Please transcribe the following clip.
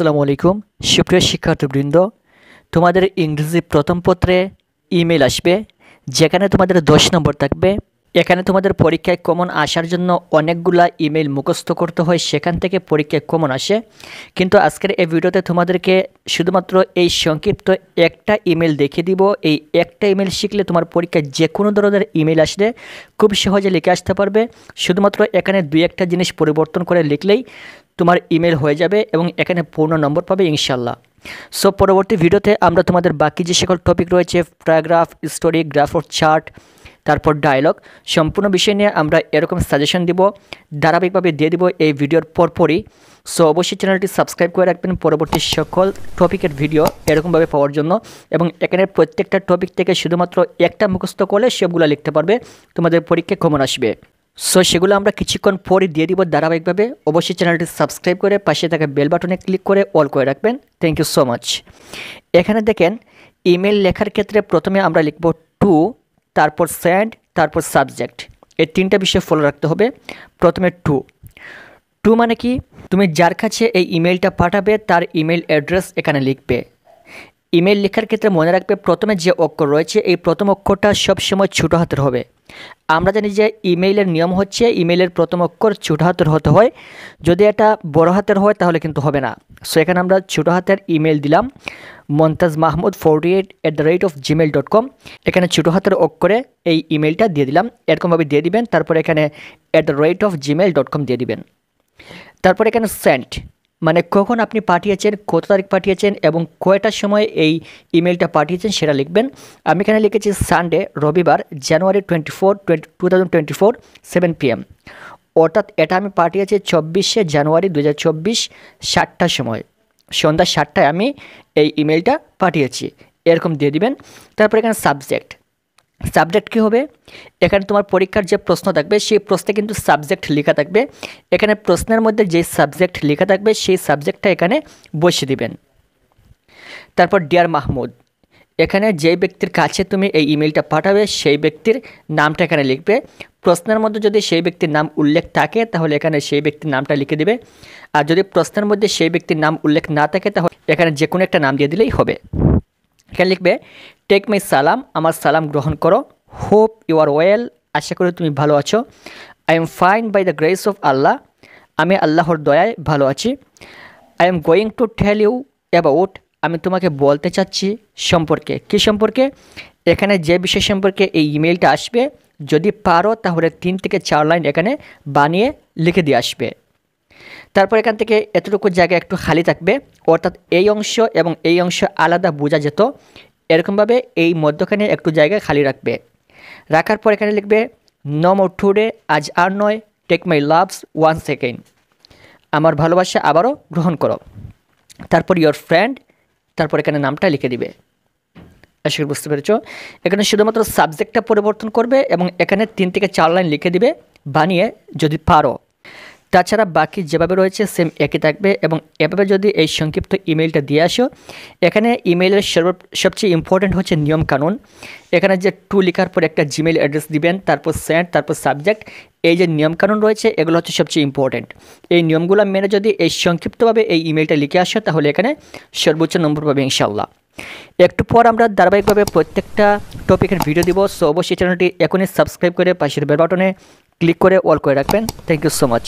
আসসালামু আলাইকুম সুপ্রিয় শিক্ষার্থীবৃন্দ, তোমাদের ইংরেজি প্রথম পত্রে ইমেল আসবে যেখানে তোমাদের 10 নম্বর থাকবে। এখানে তোমাদের পরীক্ষায় কমন আসার জন্য অনেকগুলা ইমেল মুখস্থ করতে হয়, সেখান থেকে পরীক্ষায় কমন আসে। কিন্তু আজকের এই ভিডিওতে তোমাদেরকে শুধুমাত্র এই সংক্ষিপ্ত একটা ইমেল দেখিয়ে দিব। এই একটা ইমেল শিখলে তোমার পরীক্ষায় যে কোনো ধরনের ইমেল আসলে খুব সহজে লিখে আসতে পারবে। শুধুমাত্র এখানে দুই একটা জিনিস পরিবর্তন করে লিখলেই তোমার ইমেল হয়ে যাবে এবং এখানে পূর্ণ নম্বর পাবে ইনশাল্লাহ। সো পরবর্তী ভিডিওতে আমরা তোমাদের বাকি যে সকল টপিক রয়েছে, paragraph, story, graph of chart, তারপর ডায়লগ, সম্পূর্ণ বিষয় নিয়ে আমরা এরকম সাজেশন দিব, ধারাবাহিকভাবে দিয়ে দিব এই ভিডিওর পরপরই। সো অবশ্যই চ্যানেলটি সাবস্ক্রাইব করে রাখবেন পরবর্তী সকল টপিকের ভিডিও এরকমভাবে পাওয়ার জন্য। এবং এখানে প্রত্যেকটা টপিক থেকে শুধুমাত্র একটা মুখস্থ করলে সবগুলো লিখতে পারবে, তোমাদের পরীক্ষায় কমন আসবে। সো সেগুলো আমরা কিছুক্ষণ পরে দিয়ে দিব ধারাবাহিকভাবে। অবশ্যই চ্যানেলটি সাবস্ক্রাইব করে পাশে থাকা বেল বাটনে ক্লিক করে অল করে রাখবেন। Thank you so much. এখানে দেখেন ইমেল লেখার ক্ষেত্রে প্রথমে আমরা লিখব টু, তারপর সেন্ড, তারপর সাবজেক্ট। এই তিনটা বিষয় ফলো রাখতে হবে। প্রথমে টু মানে কি, তুমি যার কাছে এই ইমেলটা পাঠাবে তার ইমেল অ্যাড্রেস এখানে লিখবে। ইমেল লেখার ক্ষেত্রে মনে রাখবে প্রথমে যে অক্ষর রয়েছে এই প্রথম অক্ষরটা সবসময় ছোটো হাতের হবে। আমরা জানি যে ইমেইলের নিয়ম হচ্ছে ইমেইলের প্রথম অক্ষর ছোটো হাতের হতে হয়, যদি এটা বড় হাতের হয় তাহলে কিন্তু হবে না। সো এখানে আমরা ছোটো হাতের ইমেল দিলাম montazmahmood48@gmail.com। এখানে ছোটো হাতের অক্ষরে এই ইমেলটা দিয়ে দিলাম, এরকমভাবে দিয়ে দিবেন। তারপর এখানে @gmail.com দিয়ে দিবেন। তারপর এখানে সেন্ড মানে কখন আপনি পাঠিয়েছেন, কত তারিখ পাঠিয়েছেন এবং কয়টার সময় এই ইমেলটা পাঠিয়েছেন সেটা লিখবেন। আমি এখানে লিখেছি সানডে, রবিবার, জানুয়ারি 24, 2024 7 PM। অর্থাৎ এটা আমি পাঠিয়েছি 24শে জানুয়ারি 2024 7টার সময়, সন্ধ্যা 7টায় আমি এই ইমেলটা পাঠিয়েছি, এরকম দিয়ে দিবেন। তারপর এখানে সাবজেক্ট কী হবে, এখানে তোমার পরীক্ষার যে প্রশ্ন থাকবে সেই প্রশ্নে কিন্তু সাবজেক্ট লেখা থাকবে। এখানে প্রশ্নের মধ্যে যে সাবজেক্ট লেখা থাকবে সেই সাবজেক্টটা এখানে বসিয়ে দিবেন। তারপর ডিয়ার মাহমুদ, এখানে যে ব্যক্তির কাছে তুমি এই ইমেলটা পাঠাবে সেই ব্যক্তির নামটা এখানে লিখবে। প্রশ্নের মধ্যে যদি সেই ব্যক্তির নাম উল্লেখ থাকে তাহলে এখানে সেই ব্যক্তির নামটা লিখে দিবে, আর যদি প্রশ্নের মধ্যে সেই ব্যক্তির নাম উল্লেখ না থাকে তাহলে এখানে যে কোনো একটা নাম দিয়ে দিলেই হবে। এখানে লিখবে টেক মাই সালাম, আমার সালাম গ্রহণ করো। হোপ ইউ আর ওয়েল, আশা করি তুমি ভালো আছো। I am fine by the grace of Allah, আমি আল্লাহর দয়ায় ভালো আছি। I am going to tell you about, আমি তোমাকে বলতে চাচ্ছি সম্পর্কে। কী সম্পর্কে, এখানে যে বিষয় সম্পর্কে এই ইমেলটা আসবে যদি পারো তাহলে 3 থেকে 4 লাইন এখানে বানিয়ে লিখে দিয়ে আসবে। তারপর এখান থেকে এতটুকু জায়গা একটু খালি থাকবে, অর্থাৎ এই অংশ এবং এই অংশ আলাদা বোঝা যেত, এরকমভাবে এই মধ্যখানে একটু জায়গা খালি রাখবে। রাখার পর এখানে লিখবে নো মোর টুডে, আজ আর নয়। Take my loves one second, আমার ভালোবাসা আবারও গ্রহণ করো। তারপর ইয়োর ফ্রেন্ড, তারপর এখানে নামটা লিখে দিবে। আশা করি বুঝতে পেরেছ। এখানে শুধুমাত্র সাবজেক্টটা পরিবর্তন করবে এবং এখানে 3 থেকে 4 লাইন লিখে দিবে বানিয়ে যদি পারো। তাছাড়া বাকি যেভাবে রয়েছে সেম একই থাকবে। এবং এভাবে যদি এই সংক্ষিপ্ত ইমেলটা দিয়ে আসো, এখানে ইমেইলের সবচেয়ে ইম্পর্ট্যান্ট হচ্ছে নিয়মকানুন। এখানে যে টু লেখার পর একটা জিমেইল অ্যাড্রেস দিবেন, তারপর সেন্ড, তারপর সাবজেক্ট, এই যে নিয়মকানুন রয়েছে এগুলো হচ্ছে সবচেয়ে ইম্পর্ট্যান্ট। এই নিয়মগুলো মেনে যদি এই সংক্ষিপ্তভাবে এই ইমেলটা লিখে আসো তাহলে এখানে সর্বোচ্চ নম্বর পাবে ইনশাআল্লাহ। একটু পর আমরা ধারাবাহিকভাবে প্রত্যেকটা টপিকের ভিডিও দিব। সো অবশ্যই চ্যানেলটি এখনই সাবস্ক্রাইব করে পাশের বেল বাটনে ক্লিক করে অল করে রাখবেন। Thank you so much.